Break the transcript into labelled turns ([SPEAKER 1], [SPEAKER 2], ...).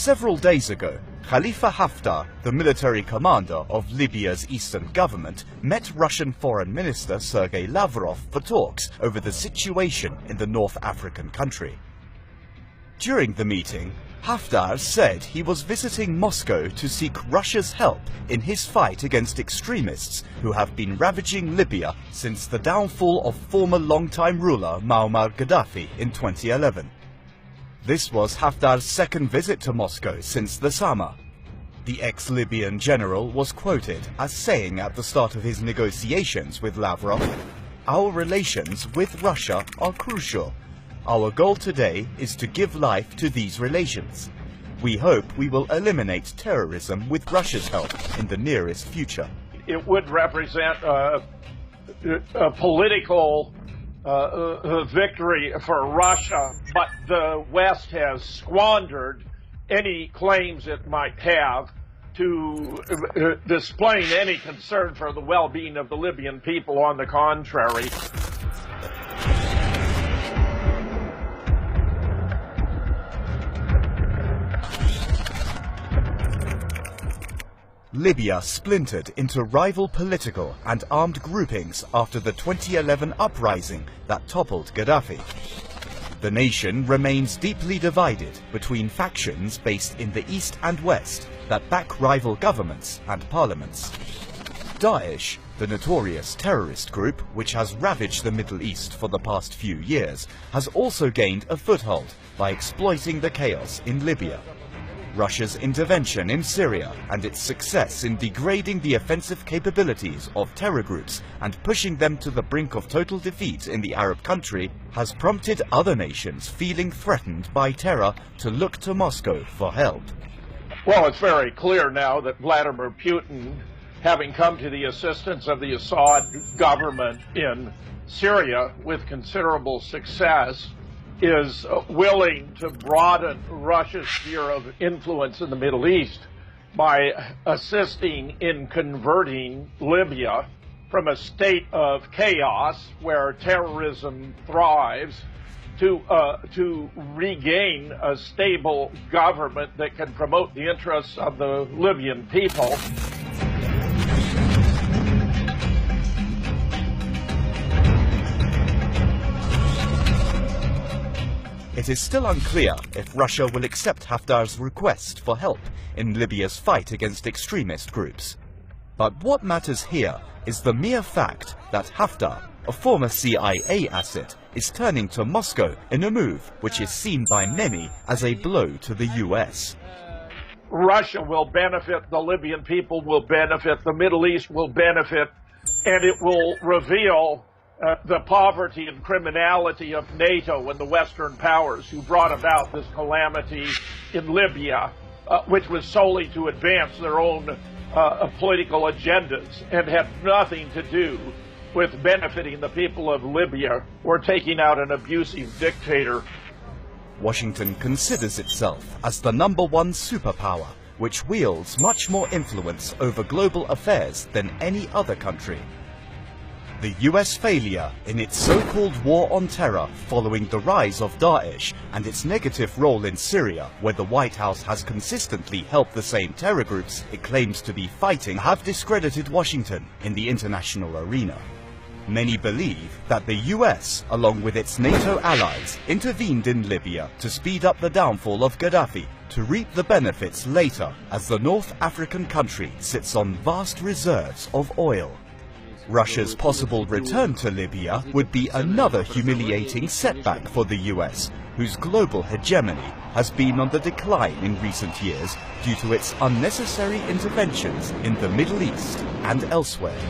[SPEAKER 1] Several days ago, Khalifa Haftar, the military commander of Libya's eastern government, met Russian Foreign Minister Sergei Lavrov for talks over the situation in the North African country. During the meeting, Haftar said he was visiting Moscow to seek Russia's help in his fight against extremists who have been ravaging Libya since the downfall of former longtime ruler Muammar Gaddafi in 2011. This was Haftar's second visit to Moscow since the summer. The ex-Libyan general was quoted as saying at the start of his negotiations with Lavrov, "Our relations with Russia are crucial. Our goal today is to give life to these relations. We hope we will eliminate terrorism with Russia's help in the nearest future."
[SPEAKER 2] It would represent a political victory for Russia, but the West has squandered any claims it might have to displaying any concern for the well-being of the Libyan people. On the contrary.
[SPEAKER 1] Libya splintered into rival political and armed groupings after the 2011 uprising that toppled Gaddafi. The nation remains deeply divided between factions based in the east and west that back rival governments and parliaments. Daesh, the notorious terrorist group which has ravaged the Middle East for the past few years, has also gained a foothold by exploiting the chaos in Libya. Russia's intervention in Syria and its success in degrading the offensive capabilities of terror groups and pushing them to the brink of total defeat in the Arab country has prompted other nations feeling threatened by terror to look to Moscow for help.
[SPEAKER 2] Well, it's very clear now that Vladimir Putin, having come to the assistance of the Assad government in Syria with considerable success, is willing to broaden Russia's sphere of influence in the Middle East by assisting in converting Libya from a state of chaos where terrorism thrives to regain a stable government that can promote the interests of the Libyan people.
[SPEAKER 1] It is still unclear if Russia will accept Haftar's request for help in Libya's fight against extremist groups. But what matters here is the mere fact that Haftar, a former CIA asset, is turning to Moscow in a move which is seen by many as a blow to the US.
[SPEAKER 2] Russia will benefit, the Libyan people will benefit, the Middle East will benefit, and it will reveal the poverty and criminality of NATO and the Western powers who brought about this calamity in Libya, which was solely to advance their own political agendas and had nothing to do with benefiting the people of Libya or taking out an abusive dictator.
[SPEAKER 1] Washington considers itself as the #1 superpower, which wields much more influence over global affairs than any other country. The US failure in its so-called war on terror following the rise of Daesh and its negative role in Syria, where the White House has consistently helped the same terror groups it claims to be fighting, have discredited Washington in the international arena. Many believe that the US, along with its NATO allies, intervened in Libya to speed up the downfall of Gaddafi, to reap the benefits later as the North African country sits on vast reserves of oil. Russia's possible return to Libya would be another humiliating setback for the US, whose global hegemony has been on the decline in recent years due to its unnecessary interventions in the Middle East and elsewhere.